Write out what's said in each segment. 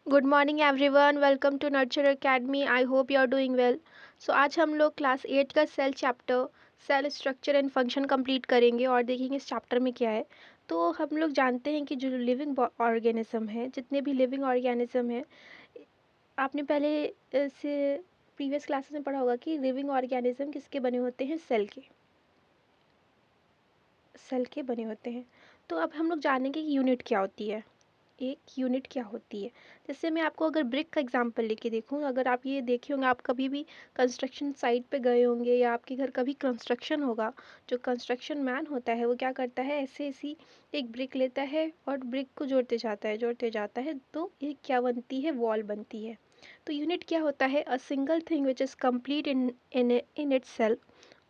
Good morning everyone, welcome to Nurture Academy. I hope you are doing well. So आज हम लोग class 8 का cell chapter cell structure and function complete करेंगे और देखेंगे इस चैप्टर में क्या है। तो हम लोग जानते हैं कि जो लिविंग ऑर्गेनिज्म है, जितने भी लिविंग ऑर्गेनिज्म है, आपने पहले से प्रीवियस क्लासेस में पढ़ा होगा कि लिविंग ऑर्गेनिज्म किसके बने होते हैं? सेल के बने होते हैं। तो अब हम लोग जानेंगे कि यूनिट क्या होती है। एक यूनिट क्या होती है? जैसे मैं आपको अगर ब्रिक का एग्जांपल लेके देखूँ, अगर आप ये देखे होंगे, आप कभी भी कंस्ट्रक्शन साइट पे गए होंगे या आपके घर कभी कंस्ट्रक्शन होगा, जो कंस्ट्रक्शन मैन होता है वो क्या करता है, ऐसे ऐसी एक ब्रिक लेता है और ब्रिक को जोड़ते जाता है, तो ये क्या बनती है? वॉल बनती है। तो यूनिट क्या होता है? A single thing which is complete in its self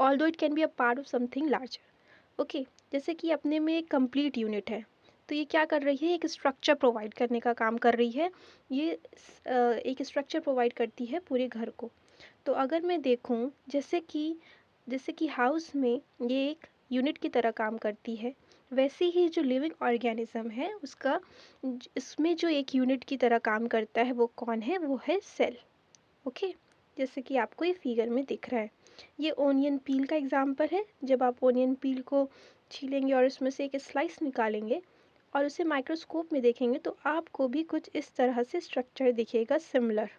although it can be a part of something larger. Okay, जैसे कि अपने में एक कंप्लीट यूनिट है, तो ये क्या कर रही है? एक स्ट्रक्चर प्रोवाइड करने का काम कर रही है। ये एक स्ट्रक्चर प्रोवाइड करती है पूरे घर को। तो अगर मैं देखूं, जैसे कि हाउस में ये एक यूनिट की तरह काम करती है, वैसे ही जो लिविंग ऑर्गेनिज्म है उसका इसमें जो एक यूनिट की तरह काम करता है वो कौन है? वो है सेल। ओके, जैसे कि आपको ये फिगर में दिख रहा है, ये ओनियन पील का एग्जांपल है। जब आप ओनियन पील को छीलेंगे और उसमें से एक स्लाइस निकालेंगे और उसे माइक्रोस्कोप में देखेंगे तो आपको भी कुछ इस तरह से स्ट्रक्चर दिखेगा, सिमिलर,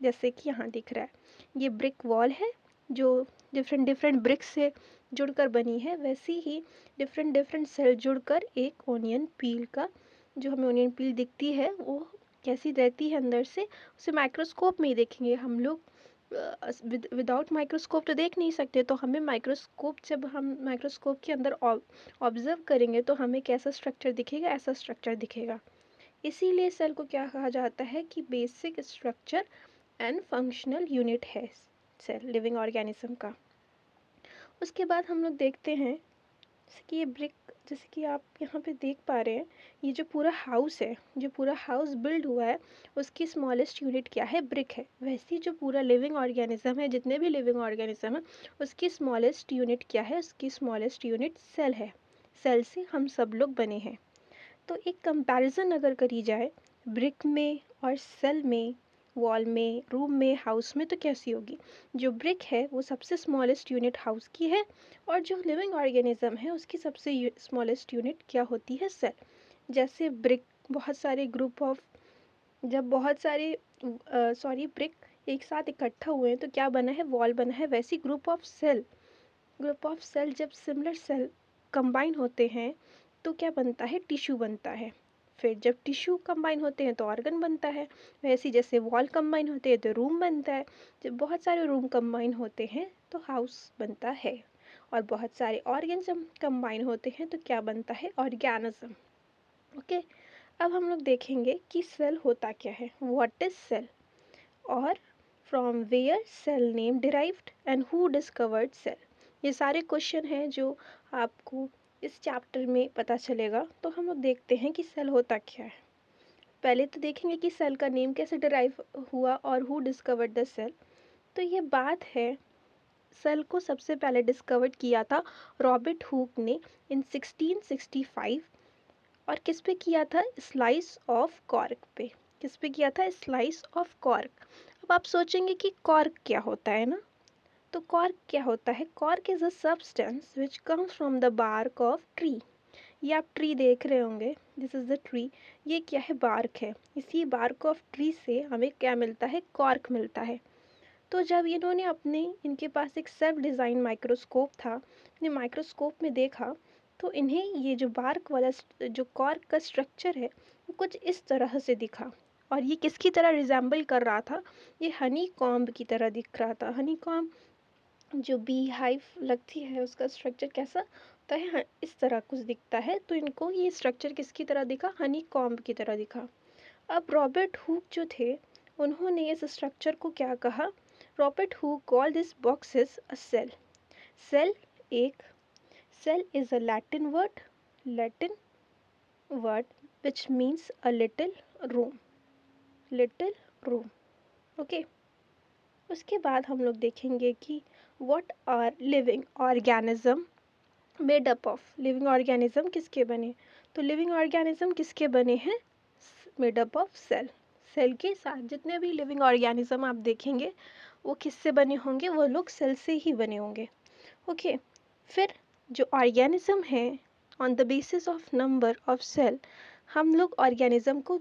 जैसे कि यहाँ दिख रहा है। ये ब्रिक वॉल है जो डिफरेंट डिफरेंट ब्रिक्स से जुड़कर बनी है, वैसे ही डिफरेंट डिफरेंट सेल जुड़कर एक ओनियन पील का, जो हमें ओनियन पील दिखती है वो कैसी रहती है अंदर से, उसे माइक्रोस्कोप में ही देखेंगे हम लोग। विदाउट माइक्रोस्कोप तो देख नहीं सकते, तो हमें माइक्रोस्कोप, जब हम माइक्रोस्कोप के अंदर ऑब्जर्व करेंगे तो हमें कैसा स्ट्रक्चर दिखेगा? ऐसा स्ट्रक्चर दिखेगा। इसीलिए सेल को क्या कहा जाता है कि basic structure and functional unit है सेल, लिविंग ऑर्गेनिज्म का। उसके बाद हम लोग देखते हैं, जैसे कि ये ब्रिक, जैसे कि आप यहाँ पे देख पा रहे हैं, ये जो पूरा हाउस है, जो पूरा हाउस बिल्ड हुआ है, उसकी स्मॉलेस्ट यूनिट क्या है? ब्रिक है। वैसे ही जो पूरा लिविंग ऑर्गेनिज्म है, जितने भी लिविंग ऑर्गेनिज्म है, उसकी स्मॉलेस्ट यूनिट क्या है? उसकी स्मॉलेस्ट यूनिट सेल है। सेल से हम सब लोग बने हैं। तो एक कंपैरिजन अगर करी जाए ब्रिक में और सेल में, वॉल में, रूम में, हाउस में, तो कैसी होगी? जो ब्रिक है वो सबसे स्मॉलेस्ट यूनिट हाउस की है, और जो लिविंग ऑर्गेनिज्म है उसकी सबसे स्मॉलेस्ट यूनिट क्या होती है? सेल। जैसे ब्रिक बहुत सारे ग्रुप ऑफ, जब बहुत सारे ब्रिक एक साथ इकट्ठा हुए हैं तो क्या बना है? वॉल बना है। वैसी ग्रुप ऑफ सेल जब सिमिलर सेल कंबाइन होते हैं तो क्या बनता है? टिश्यू बनता है। फिर जब टिश्यू कंबाइन होते हैं तो ऑर्गन बनता है। वैसे ही जैसे वॉल कंबाइन होते हैं तो रूम बनता है। जब बहुत सारे रूम कंबाइन होते हैं तो हाउस बनता है। और बहुत सारे ऑर्गन जब कंबाइन होते हैं तो क्या बनता है? ऑर्गेनिज्म। ओके, अब हम लोग देखेंगे कि सेल होता क्या है, व्हाट इज सेल, और from where cell name derived and who discovered cell. ये सारे क्वेश्चन हैं जो आपको इस चैप्टर में पता चलेगा। तो हम लोग देखते हैं कि सेल होता क्या है। पहले तो देखेंगे कि सेल का नेम कैसे डिराइव हुआ और हु डिस्कवर्ड द सेल। तो ये बात है, सेल को सबसे पहले डिस्कवर्ड किया था रॉबर्ट हुक ने इन 1665। और किस पे किया था? स्लाइस ऑफ कॉर्क पे। किस पे किया था? Slice of cork. अब आप सोचेंगे कि कॉर्क क्या होता है ना, तो कॉर्क क्या होता है? Cork is a substance which comes from the bark of tree. ये आप ट्री देख रहे होंगे, दिस इज द ट्री। ये क्या है? बार्क है। इसी बार्क ऑफ ट्री से हमें क्या मिलता है? कॉर्क मिलता है। तो जब इन्होंने इनके पास एक सेल्फ डिज़ाइन माइक्रोस्कोप था, ने माइक्रोस्कोप में देखा, तो इन्हें ये जो बार्क वाला जो कॉर्क का स्ट्रक्चर है वो कुछ इस तरह से दिखा। और ये किसकी तरह रिजेंबल कर रहा था? ये हनी कॉम्ब की तरह दिख रहा था। हनी कॉम्ब जो बी हाइव लगती है उसका स्ट्रक्चर कैसा होता है? इस तरह कुछ दिखता है। तो इनको ये स्ट्रक्चर किसकी तरह दिखा? हनी कॉम्ब की तरह दिखा। अब रॉबर्ट हुक जो थे, उन्होंने इस स्ट्रक्चर को क्या कहा? Robert Hooke call this boxes a cell. Cell एक cell is a Latin word which means a room little room. Okay, उसके बाद हम लोग देखेंगे कि what are living organism made up of. Living organism किसके बने? तो लिविंग ऑर्गेनिज्म किसके बने हैं? Made up of cell. Cell के साथ जितने भी लिविंग ऑर्गेनिज्म आप देखेंगे वो किससे बने होंगे, वो लोग सेल से ही बने होंगे। ओके, फिर जो ऑर्गेनिज्म है on the basis of number of cell, हम लोग ऑर्गेनिज्म को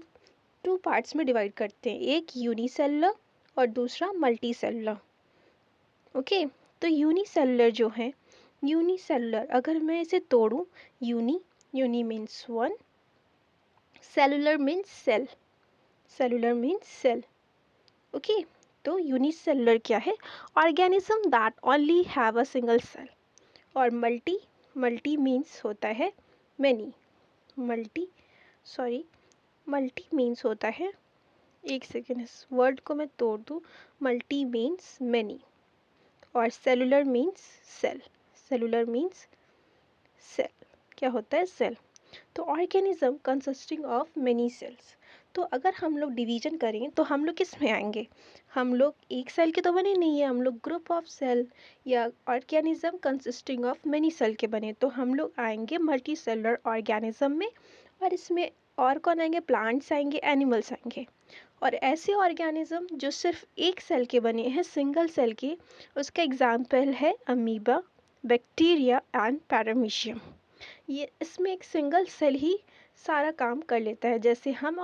टू पार्ट्स में डिवाइड करते हैं, एक यूनिसेलुलर और दूसरा मल्टी सेलुलर। ओके, तो यूनिसेलुलर जो है, यूनिसेलुलर अगर मैं इसे तोड़ूं, uni means one, cellular means cell, cellular means cell. Okay, तो यूनिसेलुलर क्या है, organism that only have a single cell. और मल्टी मीन्स होता है मैनी, मल्टी मीन्स होता है, एक सेकेंड इस वर्ड को मैं तोड़ दूँ, मल्टी मीन्स मैनी और cellular means cell, cellular means cell, क्या होता है सेल। तो organism consisting of many cells, तो अगर हम लोग डिवीजन करें तो हम लोग किस में आएंगे, हम लोग एक सेल के तो बने नहीं है, हम लोग ग्रुप ऑफ सेल या organism consisting of many cell के बने, तो हम लोग आएंगे मल्टी सेलुलर ऑर्गेनिज्म में। और इसमें और कौन आएंगे, प्लांट्स आएंगे, एनिमल्स आएंगे। और ऐसे ऑर्गेनिज्म जो सिर्फ एक सेल के बने हैं, सिंगल सेल के, उसका एग्जाम्पल है अमीबा, बैक्टीरिया एंड पैरामीशियम। ये इसमें एक सिंगल सेल ही सारा काम कर लेता है। जैसे हम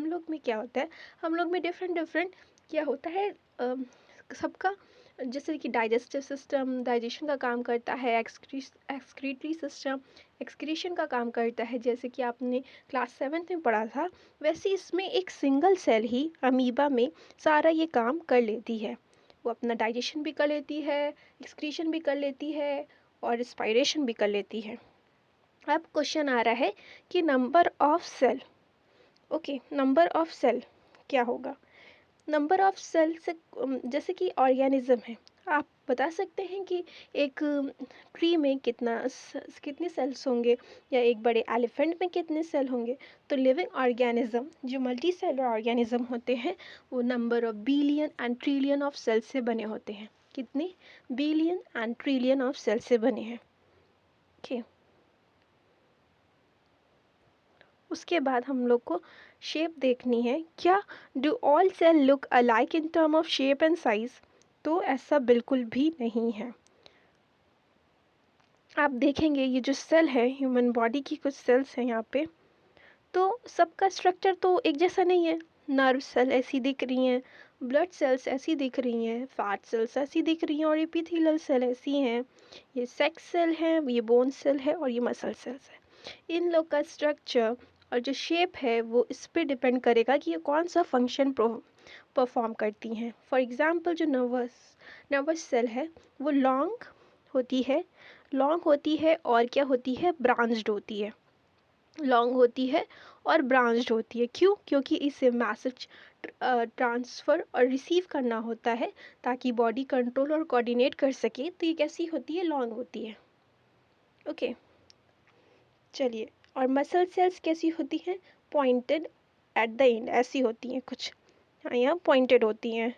लोग में क्या होता है, हम लोग में डिफरेंट क्या होता है, सबका जैसे कि डाइजेस्टिव सिस्टम डाइजेशन का काम करता है, एक्सक्रीटरी सिस्टम एक्सक्रीशन का काम करता है, जैसे कि आपने क्लास 7th में पढ़ा था। वैसे इसमें एक सिंगल सेल ही अमीबा में सारा ये काम कर लेती है, वो अपना डाइजेशन भी कर लेती है, एक्सक्रीशन भी कर लेती है और रिस्पायरेशन भी कर लेती है। अब क्वेश्चन आ रहा है कि number of cell, okay, number of cell क्या होगा, नंबर ऑफ सेल से जैसे कि ऑर्गेनिज्म है, आप बता सकते हैं कि एक ट्री में कितने सेल्स होंगे, या एक बड़े एलिफेंट में कितने सेल होंगे। तो लिविंग ऑर्गेनिज्म जो मल्टी सेलुलर ऑर्गेनिज्म होते हैं, वो number of billion and trillion of cells से बने होते हैं, कितने, billion and trillion of cells से बने हैं। ओके, उसके बाद हम लोग को शेप देखनी है, क्या do all cell look alike in term of shape and size, तो ऐसा बिल्कुल भी नहीं है। आप देखेंगे ये जो सेल है, ह्यूमन बॉडी की कुछ सेल्स हैं यहाँ पे, तो सबका स्ट्रक्चर तो एक जैसा नहीं है। नर्व सेल ऐसी दिख रही हैं, ब्लड सेल्स ऐसी दिख रही हैं, फैट सेल्स ऐसी दिख रही हैं और एपिथेलियल सेल ऐसी हैं, ये सेक्स सेल है, ये बोन सेल है और ये मसल सेल्स है। इन लोग का स्ट्रक्चर और जो शेप है वो इस पे डिपेंड करेगा कि ये कौन सा फंक्शन परफॉर्म करती हैं। फॉर एग्जांपल जो नर्वस सेल है वो लॉन्ग होती है और क्या होती है, ब्रांच्ड होती है, लॉन्ग होती है और ब्रांच्ड होती है। क्यों, क्योंकि इसे मैसेज ट्रांसफ़र और रिसीव करना होता है ताकि बॉडी कंट्रोल और कोऑर्डिनेट कर सके, तो ये कैसी होती है, लॉन्ग होती है। ओके, चलिए, और मसल सेल्स कैसी होती हैं, पॉइंटेड एट द एंड, ऐसी होती हैं कुछ, हाँ यहाँ पॉइंटेड होती हैं।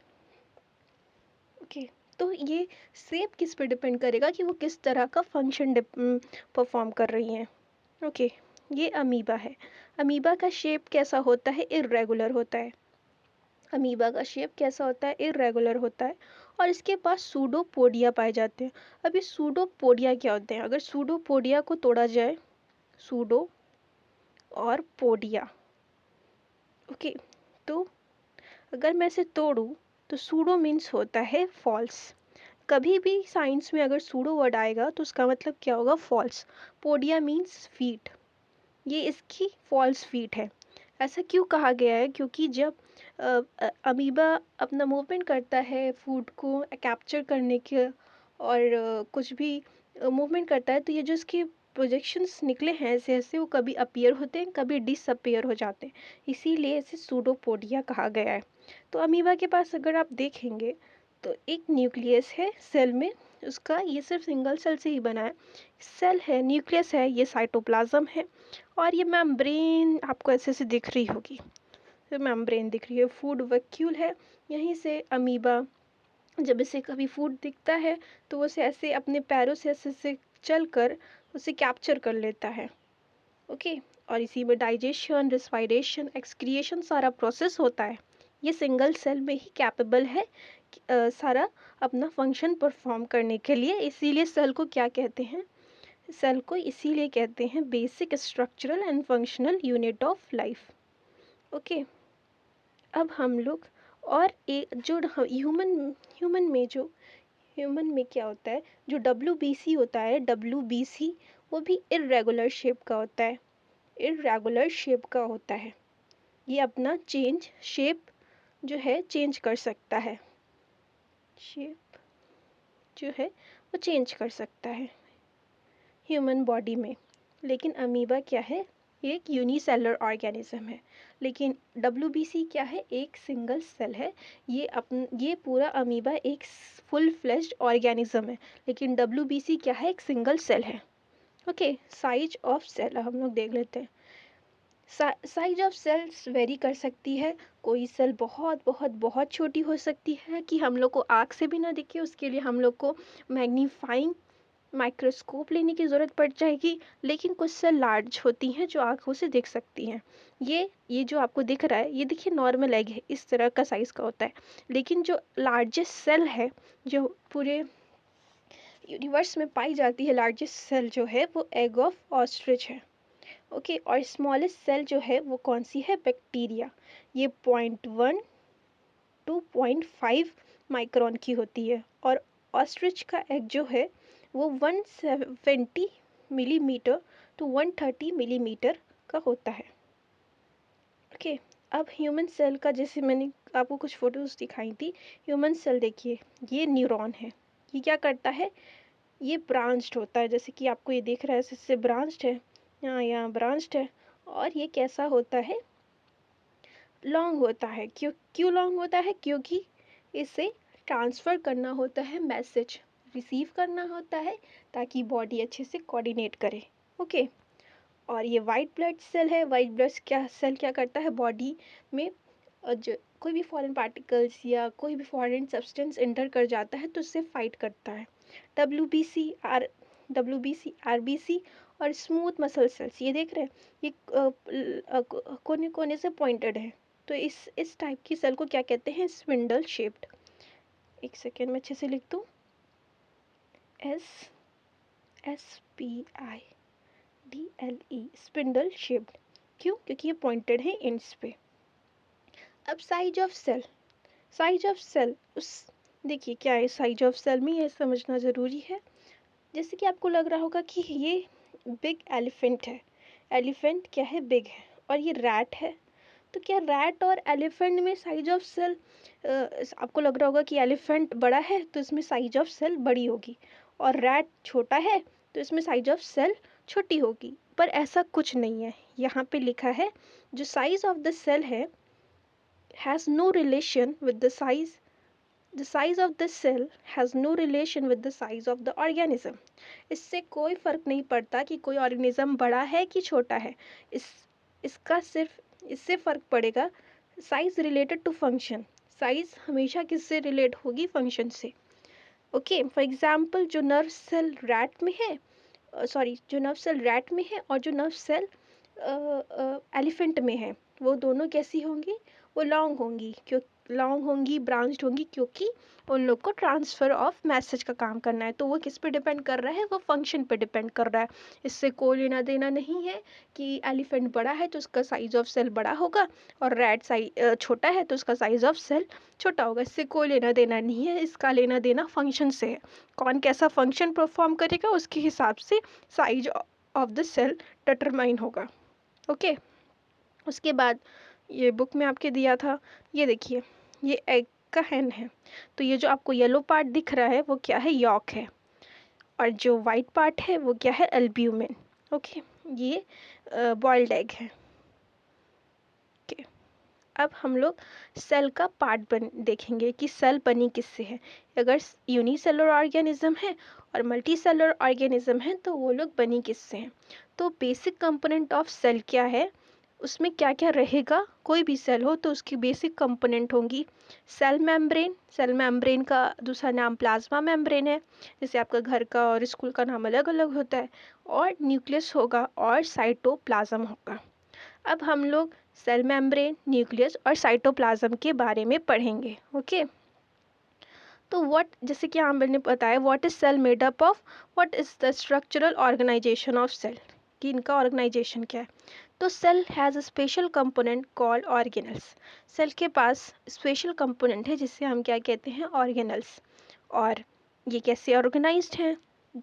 ओके, तो ये शेप किस पे डिपेंड करेगा कि वो किस तरह का फंक्शन परफॉर्म कर रही हैं। ओके, ये अमीबा है, अमीबा का शेप कैसा होता है, इर्रेगुलर होता है, अमीबा का शेप कैसा होता है, इर्रेगुलर होता है, और इसके पास सूडोपोडिया पाए जाते हैं। अब ये सूडोपोडिया क्या होते हैं, अगर सूडोपोडिया को तोड़ा जाए, सूडो और पोडिया, ओके, तो अगर मैं इसे तोड़ूं तो सूडो मीन्स होता है फॉल्स, कभी भी साइंस में अगर सूडो वर्ड आएगा तो उसका मतलब क्या होगा, फॉल्स। पोडिया मीन्स फीट, ये इसकी फॉल्स फीट है। ऐसा क्यों कहा गया है, क्योंकि जब अमीबा अपना मूवमेंट करता है फूड को कैप्चर करने के और कुछ भी मूवमेंट करता है, तो ये जो इसके प्रोजेक्शंस निकले हैं ऐसे ऐसे, वो कभी अपीयर होते हैं, कभी डिसअपीयर हो जाते हैं, इसीलिए इसे सूडोपोडिया कहा गया है। तो अमीबा के पास अगर आप देखेंगे तो एक न्यूक्लियस है सेल में, उसका ये सिर्फ सिंगल सेल से ही बना है, सेल है, न्यूक्लियस है, ये साइटोप्लाज्म है, और ये मेम्ब्रेन आपको ऐसे ऐसे दिख रही होगी, तो मेम्ब्रेन दिख रही है, फूड वैक्यूल है, यहीं से अमीबा जब इसे कभी फूड दिखता है तो वो उसे ऐसे अपने पैरों से ऐसे ऐसे चल कर उसे कैप्चर कर लेता है। ओके, और इसी में डाइजेशन, रेस्पिरेशन, एक्सक्रिएशन सारा प्रोसेस होता है। ये सिंगल सेल में ही कैपेबल है सारा अपना फंक्शन परफॉर्म करने के लिए। इसीलिए सेल को क्या कहते हैं? सेल को इसीलिए कहते हैं basic structural and functional unit of life. Okay, अब हम लोग और एक जो ह्यूमन में क्या होता है, जो WBC होता है, WBC वो भी इर्रेगुलर शेप का होता है, इर्रेगुलर शेप का होता है। ये अपना शेप जो है चेंज कर सकता है, शेप जो है वो चेंज कर सकता है ह्यूमन बॉडी में। लेकिन अमीबा क्या है? एक यूनिसेलुलर ऑर्गेनिज्म है। लेकिन WBC क्या है? एक सिंगल सेल है। ये पूरा अमीबा एक फुल फ्लेश्ड ऑर्गेनिज्म है, लेकिन WBC क्या है? एक सिंगल सेल है। ओके, साइज ऑफ सेल हम लोग देख लेते हैं। साइज ऑफ सेल्स वेरी कर सकती है। कोई सेल बहुत बहुत बहुत छोटी हो सकती है कि हम लोग को आँख से भी ना दिखे, उसके लिए हम लोग को मैग्नीफाइंग माइक्रोस्कोप लेने की ज़रूरत पड़ जाएगी। लेकिन कुछ सेल लार्ज होती हैं जो आँखों से दिख सकती हैं। ये जो आपको दिख रहा है, ये देखिए नॉर्मल एग है, इस तरह का साइज़ का होता है। लेकिन जो लार्जेस्ट सेल है, जो पूरे यूनिवर्स में पाई जाती है, लार्जेस्ट सेल जो है वो एग ऑफ ऑस्ट्रिच है। ओके, और स्मॉलेस्ट सेल जो है वो कौन सी है? बैक्टीरिया। ये 0.1 टू 0.5 माइक्रोन की होती है। और ऑस्ट्रिच का एग जो है वो 170 मिलीमीटर टू 130 मिलीमीटर का होता है। ओके, अब ह्यूमन सेल का, जैसे मैंने आपको कुछ फोटोज दिखाई थी, ह्यूमन सेल देखिए, ये न्यूरॉन है। ये क्या करता है? ये ब्रांच्ड होता है, जैसे कि आपको ये दिख रहा है, इससे ब्रांच्ड है, यहाँ ब्रांच्ड है। और ये कैसा होता है? लॉन्ग होता है। क्यों लॉन्ग होता है? क्योंकि इसे ट्रांसफ़र करना होता है मैसेज, रिसीव करना होता है, ताकि बॉडी अच्छे से कोऑर्डिनेट करे। ओके, और ये वाइट ब्लड सेल है। वाइट ब्लड सेल क्या करता है? बॉडी में जो कोई भी फॉरेन पार्टिकल्स या कोई भी फॉरेन सब्सटेंस एंटर कर जाता है तो उससे फाइट करता है। WBC, RBC और स्मूथ मसल सेल्स, ये देख रहे हैं, ये कोने कोने से पॉइंटेड है। तो इस टाइप की सेल को क्या कहते हैं? Spindle shaped. एक सेकेंड में अच्छे से लिख दूँ, SPIDLE, स्पिंडल शेप्ड। क्यों? क्योंकि ये पॉइंटेड है एंड्स पे। अब साइज ऑफ सेल, देखिए क्या है साइज ऑफ सेल में, ये समझना ज़रूरी है। जैसे कि आपको लग रहा होगा कि ये बिग एलिफेंट है। एलिफेंट क्या है? बिग है। और ये रैट है। तो क्या रैट और एलिफेंट में साइज ऑफ सेल, आपको लग रहा होगा कि एलिफेंट बड़ा है तो इसमें साइज ऑफ सेल बड़ी होगी, और रैट छोटा है तो इसमें साइज ऑफ सेल छोटी होगी। पर ऐसा कुछ नहीं है। यहाँ पे लिखा है जो साइज ऑफ द सेल है has no relation with the size of the cell has no relation with the size of the organism। इससे कोई फर्क नहीं पड़ता कि कोई ऑर्गेनिज्म बड़ा है कि छोटा है। इसका सिर्फ इससे फर्क पड़ेगा size related to function. Size हमेशा किससे रिलेट होगी? फंक्शन से। ओके, फॉर एग्जांपल जो नर्व सेल रैट में है, जो नर्व सेल रैट में है और जो नर्व सेल एलिफेंट में है, वो दोनों कैसी होंगी? वो लॉन्ग होंगी, ब्रांच्ड होंगी, क्योंकि उन लोग को ट्रांसफ़र ऑफ मैसेज का काम करना है। तो वो किस पे डिपेंड कर रहा है? वो फंक्शन पे डिपेंड कर रहा है। इससे कोई लेना देना नहीं है कि एलिफेंट बड़ा है तो उसका साइज ऑफ सेल बड़ा होगा, और रैट छोटा है तो उसका साइज ऑफ सेल छोटा होगा। इससे कोई लेना देना नहीं है। इसका लेना देना फंक्शन से है। कौन कैसा फंक्शन परफॉर्म करेगा उसके हिसाब से size of the cell determine होगा। ओके, उसके बाद ये बुक में आपके दिया था, ये देखिए, ये एग का हैन है। तो ये जो आपको येलो पार्ट दिख रहा है वो क्या है? यॉक है। और जो वाइट पार्ट है वो क्या है? एल्ब्यूमिन। ओके, ये बॉइल्ड एग है। ओके, अब हम लोग सेल का पार्ट देखेंगे कि सेल बनी किससे है। अगर यूनिसेलुलर ऑर्गेनिज्म है और मल्टी सेलुलर ऑर्गेनिज्म है तो वो लोग बनी किससे हैं? तो बेसिक कंपोनेंट ऑफ सेल क्या है? उसमें क्या क्या रहेगा, कोई भी सेल हो तो उसकी बेसिक कंपोनेंट होंगी सेल मेम्ब्रेन। सेल मेम्ब्रेन का दूसरा नाम प्लाज्मा मेम्ब्रेन है, जैसे आपका घर का और स्कूल का नाम अलग अलग होता है। और न्यूक्लियस होगा और साइटोप्लाज्म होगा। अब हम लोग सेल मेम्ब्रेन, न्यूक्लियस और साइटोप्लाज्म के बारे में पढ़ेंगे। ओके, तो जैसे कि मैंने बताया what is cell made up of, what is the structural organisation of cell, कि इनका ऑर्गेनाइजेशन क्या है। तो cell has a special component called organelles. Cell के पास स्पेशल कंपोनेंट है जिससे हम क्या कहते हैं, ऑर्गेनल्स। और ये कैसे ऑर्गेनाइज्ड हैं,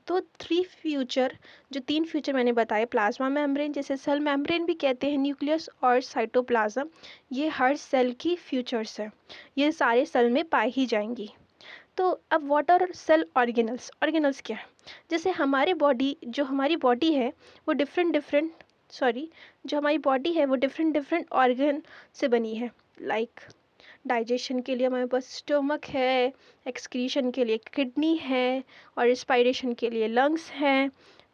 तो जो तीन फ्यूचर मैंने बताए, प्लाज्मा मेम्ब्रेन जिसे सेल मेम्ब्रेन भी कहते हैं, न्यूक्लियस और साइटोप्लाज्म, ये हर सेल की फ्यूचर्स हैं, ये सारे सेल में पाई ही जाएंगी। तो अब what are cell organelles, organelles क्या है, जैसे जो हमारी बॉडी है वो डिफरेंट डिफरेंट ऑर्गन से बनी है। लाइक डाइजेशन के लिए हमारे पास स्टोमक है, एक्सक्रीशन के लिए किडनी है, और रिस्पायरेशन के लिए लंग्स हैं,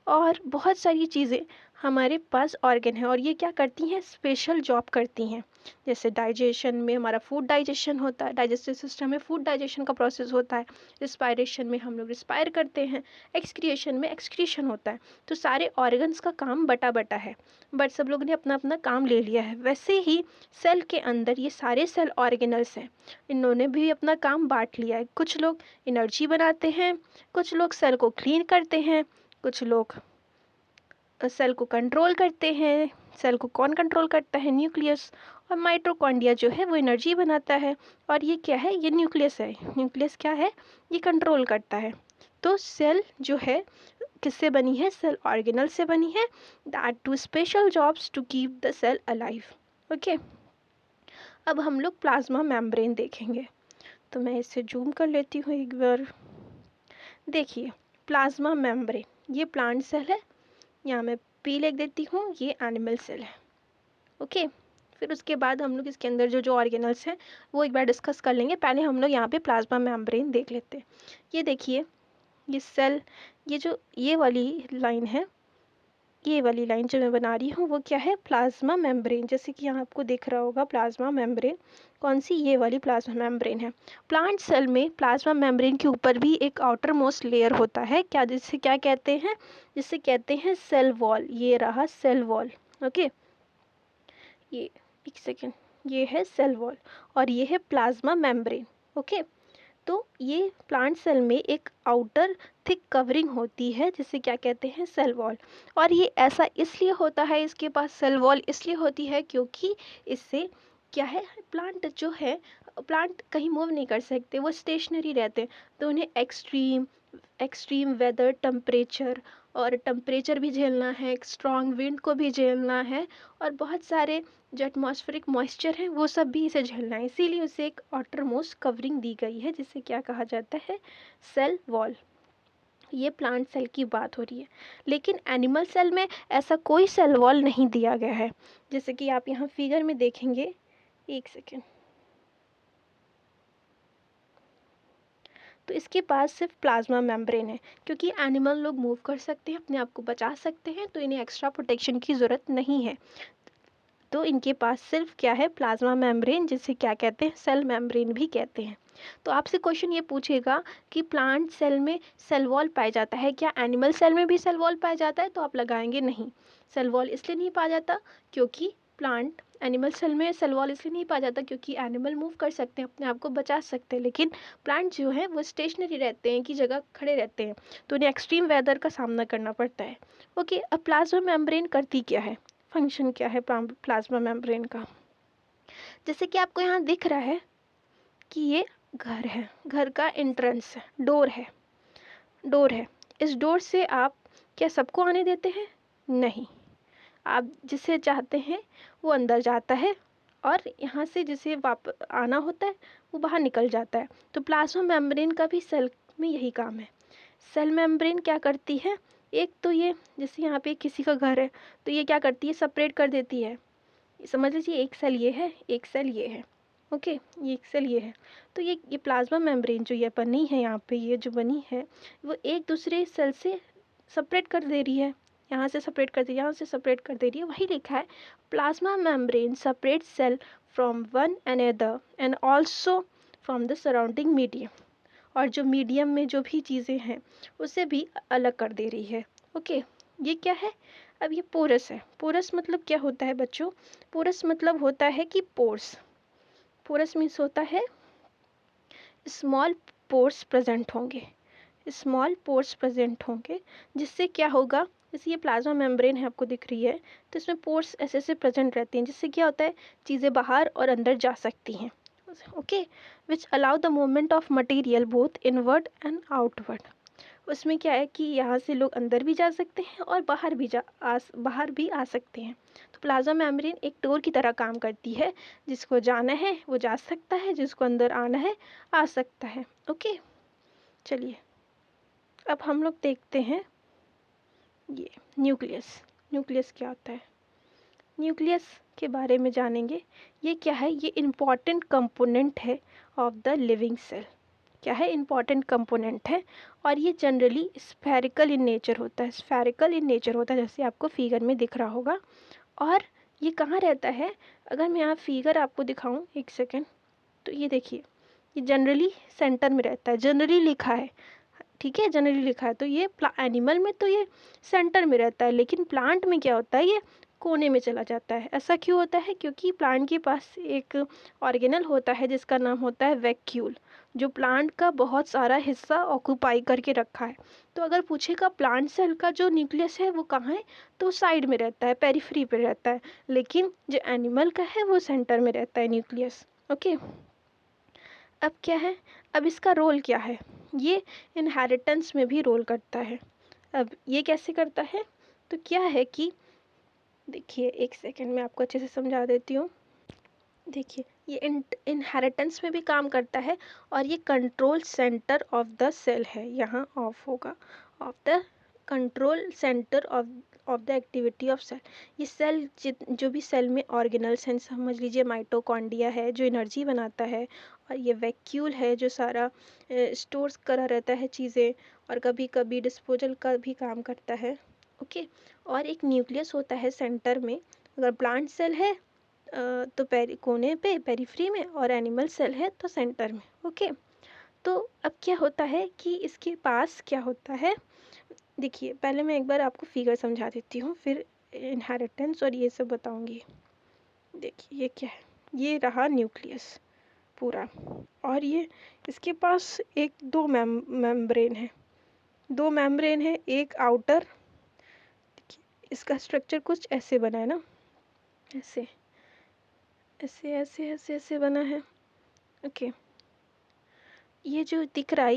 और बहुत सारी चीज़ें हमारे पास ऑर्गन है, और ये क्या करती हैं, स्पेशल जॉब करती हैं। जैसे डाइजेशन में हमारा फूड डाइजेशन होता है, डाइजेस्टिव सिस्टम में फूड डाइजेशन का प्रोसेस होता है, रिस्पायरेशन में हम लोग रिस्पायर करते हैं, एक्सक्रिएशन में एक्सक्रीशन होता है। तो सारे ऑर्गन्स का काम बटा बटा है, बट सब लोगों ने अपना अपना काम ले लिया है। वैसे ही सेल के अंदर ये सारे सेल ऑर्गेनल्स हैं, इन्होंने भी अपना काम बांट लिया है। कुछ लोग एनर्जी बनाते हैं, कुछ लोग सेल को क्लीन करते हैं, कुछ लोग सेल को कंट्रोल करते हैं। सेल को कौन कंट्रोल करता है, न्यूक्लियस। और माइटोकॉन्ड्रिया जो है वो एनर्जी बनाता है, और ये क्या है, ये न्यूक्लियस है। न्यूक्लियस क्या है, ये कंट्रोल करता है। तो सेल जो है किससे बनी है, सेल ऑर्गेनल से बनी है, that to special jobs to keep the cell alive. Okay, अब हम लोग प्लाज्मा मेम्ब्रेन देखेंगे, तो मैं इसे जूम कर लेती हूँ एक बार। देखिए प्लाज्मा मेम्ब्रेन ये प्लांट सेल है, यहाँ मैं पी लिख देती हूँ, ये एनिमल सेल है। ओके, फिर उसके बाद हम लोग इसके अंदर जो जो ऑर्गेनल्स हैं वो एक बार डिस्कस कर लेंगे। पहले हम लोग यहाँ पे प्लाज्मा मेम्ब्रेन देख लेते हैं। ये देखिए, ये सेल, ये वाली लाइन है, ये वाली लाइन जो मैं बना रही हूँ वो क्या है, प्लाज्मा मेम्ब्रेन। जैसे कि यहाँ आपको दिख रहा होगा प्लाज्मा मेम्ब्रेन, कौन सी, ये वाली प्लाज्मा मेम्ब्रेन है। प्लांट सेल में प्लाज्मा मेम्ब्रेन के ऊपर भी एक आउटर मोस्ट लेयर होता है, जिसे क्या कहते हैं, जिसे कहते हैं सेल वॉल। ये रहा सेल वॉल। ओके, ये एक सेकेंड, ये है सेल वॉल और ये है प्लाज्मा मेम्ब्रेन। ओके, तो ये प्लांट सेल में एक आउटर थिक कवरिंग होती है जिसे क्या कहते हैं, सेल वॉल। और ये ऐसा इसलिए होता है, इसके पास सेल वॉल इसलिए होती है क्योंकि इससे क्या है, प्लांट कहीं मूव नहीं कर सकते, वो स्टेशनरी रहते हैं। तो उन्हें एक्सट्रीम वेदर, टेम्परेचर भी झेलना है, स्ट्रॉन्ग विंड को भी झेलना है, और बहुत सारे जो एटमॉस्फेरिक मॉइस्चर है वो सब भी इसे झेलना है। इसीलिए उसे एक आउटर मोस्ट कवरिंग दी गई है जिसे क्या कहा जाता है, सेल वॉल। ये प्लांट सेल की बात हो रही है, लेकिन एनिमल सेल में ऐसा कोई सेल वॉल नहीं दिया गया है। जैसे कि आप यहाँ फिगर में देखेंगे, एक सेकेंड, तो इसके पास सिर्फ प्लाज्मा मेम्ब्रेन है, क्योंकि एनिमल लोग मूव कर सकते हैं, अपने आप को बचा सकते हैं, तो इन्हें एक्स्ट्रा प्रोटेक्शन की ज़रूरत नहीं है। तो इनके पास सिर्फ क्या है, प्लाज्मा मेम्ब्रेन, जिसे क्या कहते हैं, सेल मेम्ब्रेन भी कहते हैं। तो आपसे क्वेश्चन ये पूछेगा कि प्लांट सेल में सेल वॉल पाया जाता है क्या, एनिमल सेल में भी सेल वॉल पाया जाता है, तो आप लगाएंगे नहीं। सेल वॉल इसलिए नहीं पाया जाता क्योंकि एनिमल सेल में सेल वॉल इसलिए नहीं पाया जाता क्योंकि एनिमल मूव कर सकते हैं, अपने आप को बचा सकते हैं, लेकिन प्लांट जो है वो स्टेशनरी रहते हैं, की जगह खड़े रहते हैं, तो उन्हें एक्सट्रीम वेदर का सामना करना पड़ता है। ओके, अब प्लाज्मा मेम्ब्रेन करती क्या है, फंक्शन क्या है प्लाज्मा मेम्ब्रेन का। जैसे कि आपको यहाँ दिख रहा है कि ये घर है, घर का एंट्रेंस है, डोर है। इस डोर से आप क्या सबको आने देते हैं, नहीं, आप जिसे चाहते हैं वो अंदर जाता है, और यहाँ से जिसे वापस आना होता है वो बाहर निकल जाता है। तो प्लाज्मा मेम्ब्रेन का भी सेल में यही काम है। सेल मेम्ब्रेन क्या करती है, एक तो ये जैसे यहाँ पे किसी का घर है तो ये क्या करती है, सेपरेट कर देती है। समझ लीजिए एक सेल ये है, एक सेल ये है। ओके, ये एक सेल ये है, तो ये प्लाज्मा मेम्ब्रेन जो ये बनी है यहाँ पे, ये जो बनी है वो एक दूसरे सेल से सेपरेट कर दे रही है। यहाँ से सेपरेट कर दे रही है, यहाँ से सेपरेट कर दे रही है, वही लिखा है plasma membrane separate cell from one another and also from the surrounding medium. और जो मीडियम में जो भी चीज़ें हैं उसे भी अलग कर दे रही है। ओके, ये क्या है? अब ये पोरस है। पोरस मतलब क्या होता है बच्चों? पोरस मतलब होता है कि पोर्स। पोरस मीन्स होता है स्मॉल पोर्स प्रेजेंट होंगे, स्मॉल पोर्स प्रेजेंट होंगे, जिससे क्या होगा, जैसे ये प्लाज्मा मेम्ब्रेन है आपको दिख रही है, तो इसमें पोर्स ऐसे ऐसे प्रेजेंट रहती हैं, जिससे क्या होता है चीज़ें बाहर और अंदर जा सकती हैं। Okay, which allow the movement of material both inward and outward. उसमें क्या है कि यहाँ से लोग अंदर भी जा सकते हैं और बाहर भी आ सकते हैं। तो प्लाज्मा मेम्ब्रेन एक डोर की तरह काम करती है, जिसको जाना है वो जा सकता है, जिसको अंदर आना है आ सकता है। ओके, चलिए अब हम लोग देखते हैं ये न्यूक्लियस। न्यूक्लियस क्या होता है? न्यूक्लियस के बारे में जानेंगे। ये क्या है? ये इम्पॉर्टेंट कंपोनेंट है ऑफ द लिविंग सेल। क्या है? इम्पॉर्टेंट कंपोनेंट है, और ये जनरली स्फेरिकल इन नेचर होता है। स्फेरिकल इन नेचर होता है, जैसे आपको फिगर में दिख रहा होगा। और ये कहाँ रहता है? अगर मैं यहाँ फिगर आपको दिखाऊं, एक सेकेंड, तो ये देखिए, ये जनरली सेंटर में रहता है। जनरली लिखा है, ठीक है, जनरली लिखा है। तो ये एनिमल में तो ये सेंटर में रहता है, लेकिन प्लांट में क्या होता है, ये कोने में चला जाता है। ऐसा क्यों होता है? क्योंकि प्लांट के पास एक ऑर्गेनल होता है जिसका नाम होता है वैक्यूल, जो प्लांट का बहुत सारा हिस्सा ऑक्यूपाई करके रखा है। तो अगर पूछेगा प्लांट सेल का जो न्यूक्लियस है वो कहाँ है, तो साइड में रहता है, पेरिफेरी पे रहता है, लेकिन जो एनिमल का है वो सेंटर में रहता है न्यूक्लियस। ओके, अब क्या है? अब इसका रोल क्या है? ये इनहेरिटेंस में भी रोल करता है। अब ये कैसे करता है? तो क्या है कि देखिए, एक सेकेंड में आपको अच्छे से समझा देती हूँ। देखिए, ये इनहेरिटेंस में भी काम करता है, और ये control centre of the cell है। यहाँ ऑफ होगा, of the control centre of the activity of cell. ये सेल जो भी सेल में ऑर्गेनल्स हैं, समझ लीजिए माइटोकॉन्ड्रिया है जो एनर्जी बनाता है, और ये वैक्यूल है जो सारा स्टोर्स करा रहता है चीज़ें, और कभी कभी डिस्पोजल का भी काम करता है। ओके, और एक न्यूक्लियस होता है सेंटर में। अगर प्लांट सेल है तो कोने पे पेरिफ्री में, और एनिमल सेल है तो सेंटर में। ओके, तो अब क्या होता है कि इसके पास क्या होता है, देखिए पहले मैं एक बार आपको फिगर समझा देती हूँ, फिर इनहेरिटेंस और ये सब बताऊँगी। देखिए ये क्या है, ये रहा न्यूक्लियस पूरा, और ये इसके पास दो मेम्ब्रेन है, दो मेम्ब्रेन है, एक आउटर। देखिए इसका स्ट्रक्चर कुछ ऐसे बना है ना, ऐसे ऐसे ऐसे ऐसे ऐसे बना है। ओके, ये जो दिख रहा है,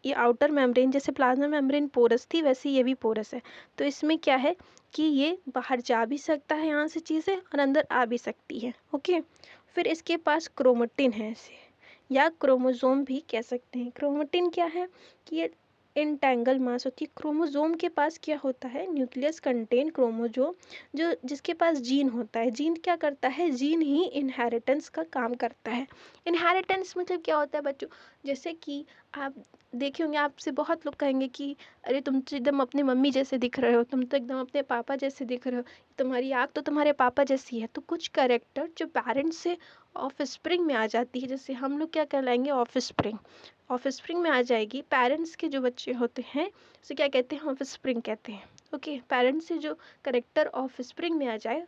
ये आउटर मेम्ब्रेन, जैसे प्लाज्मा मेम्ब्रेन पोरस थी वैसे ये भी पोरस है। तो इसमें क्या है कि ये बाहर जा भी सकता है यहाँ से चीज़ें, और अंदर आ भी सकती है। ओके, फिर इसके पास क्रोमेटिन है ऐसे, या क्रोमोसोम भी कह सकते हैं। क्रोमेटिन क्या है कि ये इंटैंगल मास होती है। क्रोमोसोम के पास क्या होता है, न्यूक्लियस कंटेन क्रोमोसोम, जो जिसके पास जीन होता है। जीन क्या करता है? जीन ही इनहेरिटेंस का काम करता है। इनहेरिटेंस मतलब क्या होता है बच्चों? जैसे कि आप देखे होंगे, आपसे बहुत लोग कहेंगे कि अरे तुम तो एकदम अपने मम्मी जैसे दिख रहे हो, तुम तो एकदम अपने पापा जैसे दिख रहे हो, तुम्हारी आँख तो तुम्हारे पापा जैसी है। तो कुछ कैरेक्टर जो पेरेंट्स से ऑफ स्प्रिंग में आ जाती है, जैसे हम लोग क्या कहलाएंगे, ऑफ स्प्रिंग। ऑफ स्प्रिंग में आ जाएगी, पेरेंट्स के जो बच्चे होते हैं उसे क्या कहते हैं, ऑफ स्प्रिंग कहते हैं। ओके, पेरेंट्स से जो करेक्टर ऑफ स्प्रिंग में आ जाए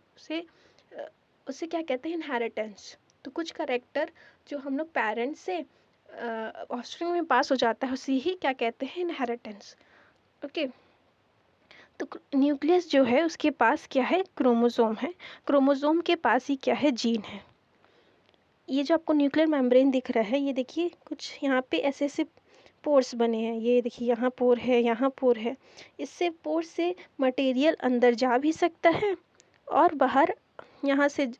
उसे क्या कहते हैं, इनहेरिटेंस। तो कुछ करेक्टर जो हम लोग पेरेंट्स से ऑफस्प्रिंग में पास हो जाता है उसे ही क्या कहते हैं, इनहेरिटेंस। ओके, तो न्यूक्लियस जो है उसके पास क्या है, क्रोमोसोम है। क्रोमोसोम के पास ही क्या है, जीन है। ये जो आपको न्यूक्लियर मेम्ब्रेन दिख रहा है, ये देखिए कुछ यहाँ पे ऐसे ऐसे पोर्स बने हैं। ये देखिए यहाँ पोर है, यहाँ पोर है। इससे पोर से मटेरियल अंदर जा भी सकता है, और बाहर यहाँ से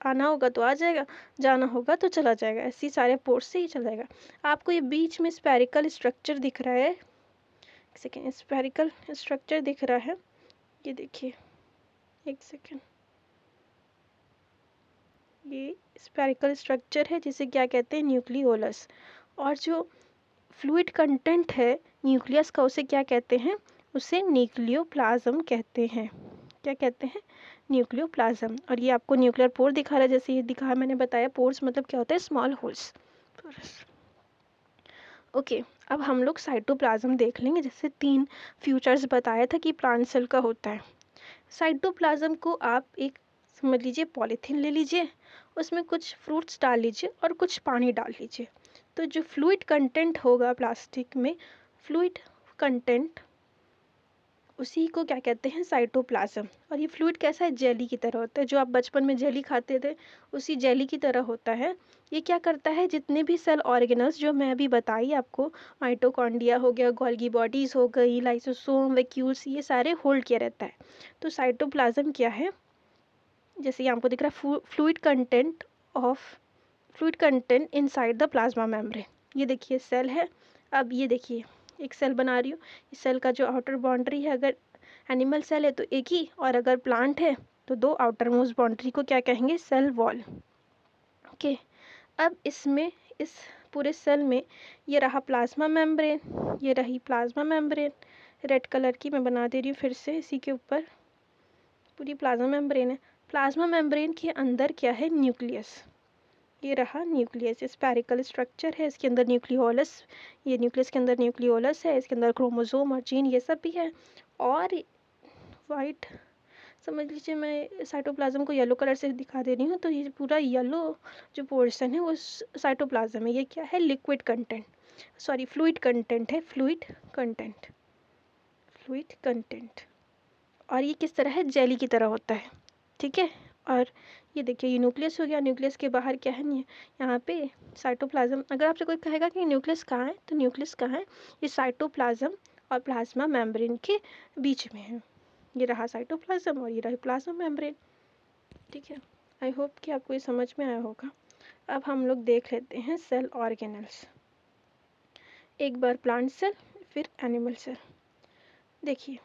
आना होगा तो आ जाएगा, जाना होगा तो चला जाएगा। ऐसे सारे पोर्स से ही चला जाएगा। आपको ये बीच में स्फेरिकल स्ट्रक्चर दिख रहा है, एक सेकेंड, स्फेरिकल स्ट्रक्चर दिख रहा है, ये देखिए, एक सेकेंड, ये स्फेरिकल स्ट्रक्चर है जिसे क्या कहते हैं, न्यूक्लियोलस। और जो फ्लूइड कंटेंट है न्यूक्लियस का उसे क्या कहते हैं, उसे न्यूक्लियोप्लाज्म कहते हैं। क्या कहते हैं? न्यूक्लियोप्लाज्म। और ये आपको न्यूक्लियर पोर दिखा रहा है, जैसे ये दिखा मैंने बताया, पोर्स मतलब क्या होता है? Small holes. ओके, अब हम लोग साइटोप्लाज्म देख लेंगे। जैसे 3 फ्यूचर्स बताया था कि प्लांट सेल का होता है। साइटोप्लाज्म को आप एक समझ लीजिए पॉलीथीन ले लीजिए, उसमें कुछ फ्रूट्स डाल लीजिए और कुछ पानी डाल लीजिए। तो जो फ्लूइड कंटेंट होगा प्लास्टिक में, फ्लूइड कंटेंट, उसी को क्या कहते हैं? साइटोप्लाज्म। और ये फ्लूइड कैसा है? जेली की तरह होता है। जो आप बचपन में जेली खाते थे, उसी जेली की तरह होता है। ये क्या करता है? जितने भी सेल ऑर्गेनल्स जो मैं अभी बताई आपको, माइटोकॉन्ड्रिया हो गया, गोल्गी बॉडीज हो गई, लाइसोसोम, वैक्यूल्स, ये सारे होल्ड किया रहता है। तो साइटोप्लाज्म क्या है? जैसे ये आपको दिख रहा है, fluid content inside the plasma membrane. ये देखिए सेल है। अब ये देखिए एक सेल बना रही हूँ। इस सेल का जो आउटर बाउंड्री है, अगर एनिमल सेल है तो एक ही, और अगर प्लांट है तो 2 आउटर मोस्ट बाउंड्री को क्या कहेंगे? Cell wall. ओके, अब इसमें, इस पूरे सेल में, ये रहा प्लाज्मा मेम्ब्रेन, ये रही प्लाज्मा मेम्ब्रेन, रेड कलर की मैं बना दे रही हूँ फिर से, इसी के ऊपर पूरी प्लाज्मा मेम्ब्रेन है। प्लाज्मा मेम्ब्रेन के अंदर क्या है? न्यूक्लियस। ये रहा न्यूक्लियस, स्फेरिकल स्ट्रक्चर है, इसके अंदर न्यूक्लियोलस, ये न्यूक्लियस के अंदर न्यूक्लियोलस है, इसके अंदर क्रोमोसोम और जीन ये सब भी है। और वाइट समझ लीजिए, मैं साइटोप्लाज्म को येलो कलर से दिखा दे रही हूँ, तो ये पूरा येलो जो पोर्शन है वो साइटोप्लाज्म है। ये क्या है? Liquid content, sorry fluid content है, फ्लूइड कंटेंट, फ्लूइड कंटेंट। और ये किस तरह है? जेली की तरह होता है। ठीक है। और ये देखिए ये न्यूक्लियस हो गया। न्यूक्लियस के बाहर क्या है? यहाँ पे साइटोप्लाज्म। अगर आपसे कोई कहेगा कि न्यूक्लियस कहाँ है, तो न्यूक्लियस कहाँ है? ये साइटोप्लाज्म और प्लाज्मा मेम्ब्रेन के बीच में है। ये रहा साइटोप्लाज्म और ये रही प्लाज्मा मेम्ब्रेन। ठीक है, आई होप कि आपको ये समझ में आया होगा। अब हम लोग देख लेते हैं सेल ऑर्गेनल्स। एक बार प्लांट सेल, फिर एनिमल सेल। देखिए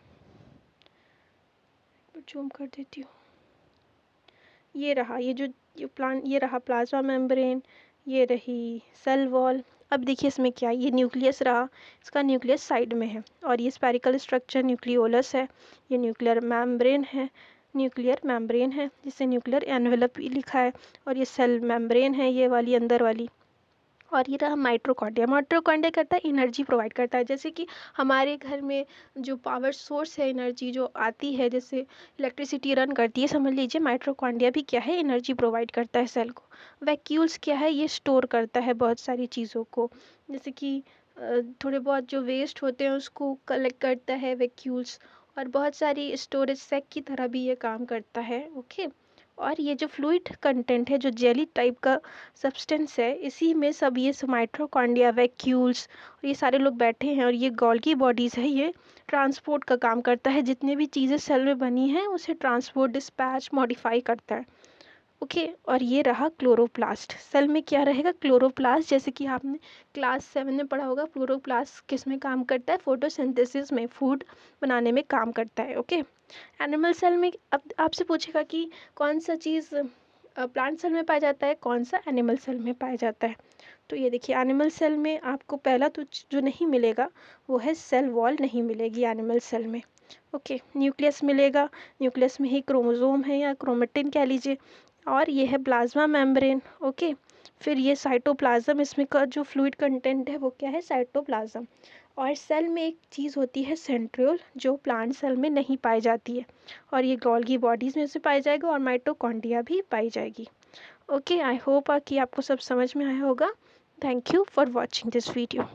जूम कर देती हूँ। ये रहा, ये रहा प्लाज्मा मेम्ब्रेन, ये रही सेल वॉल। अब देखिए इसमें क्या है? ये न्यूक्लियस रहा, इसका न्यूक्लियस साइड में है, और ये स्पेरिकल स्ट्रक्चर न्यूक्लियोलस है, ये न्यूक्लियर मेम्ब्रेन है, जिसे न्यूक्लियर एनवेलप भी लिखा है, और ये सेल मेम्ब्रेन है, ये वाली अंदर वाली। और ये रहा माइटोकॉन्ड्रिया। माइटोकॉन्ड्रिया करता है एनर्जी प्रोवाइड करता है। जैसे कि हमारे घर में जो पावर सोर्स है, एनर्जी जो आती है, जैसे इलेक्ट्रिसिटी रन करती है, समझ लीजिए माइटोकॉन्ड्रिया भी क्या है? एनर्जी प्रोवाइड करता है सेल को। वैक्यूल्स क्या है? ये स्टोर करता है बहुत सारी चीज़ों को, जैसे कि थोड़े बहुत जो वेस्ट होते हैं उसको कलेक्ट करता है वैक्यूल्स, और बहुत सारी स्टोरेज सैक की तरह भी ये काम करता है। ओके। और ये जो फ्लूइड कंटेंट है, जो जेली टाइप का सब्सटेंस है, इसी में सब ये माइटोकॉन्ड्रिया, वैक्यूल्स और ये सारे लोग बैठे हैं, और ये गोल्गी बॉडीज़ है, ये ट्रांसपोर्ट का काम करता है। जितनी भी चीज़ें सेल में बनी हैं उसे ट्रांसपोर्ट, डिस्पैच, मॉडिफाई करता है। ओके। और ये रहा क्लोरोप्लास्ट। सेल में क्या रहेगा? क्लोरोप्लास्ट। जैसे कि आपने क्लास 7 में पढ़ा होगा, क्लोरोप्लास्ट किस में काम करता है? फोटोसिंथेसिस में, फूड बनाने में काम करता है। ओके। एनिमल सेल में अब आपसे पूछेगा कि कौन सा चीज़ प्लांट सेल में पाया जाता है, कौन सा एनिमल सेल में पाया जाता है। तो ये देखिए एनिमल सेल में आपको पहला तो जो नहीं मिलेगा वो है सेल वॉल, नहीं मिलेगी एनिमल सेल में। ओके। न्यूक्लियस मिलेगा, न्यूक्लियस में ही क्रोमोसोम है या क्रोमेटिन कह लीजिए, और ये है प्लाज्मा मेम्ब्रेन। ओके। फिर ये साइटोप्लाज्म, इसमें का जो फ्लूइड कंटेंट है वो क्या है? साइटोप्लाज्म। और सेल में एक चीज़ होती है सेंट्रियोल, जो प्लांट सेल में नहीं पाई जाती है, और ये गोल्गी बॉडीज़ में से पाई जाएगा, और माइटोकॉन्ड्रिया भी पाई जाएगी। ओके, आई होप कि आपको सब समझ में आया होगा। Thank you for watching this video.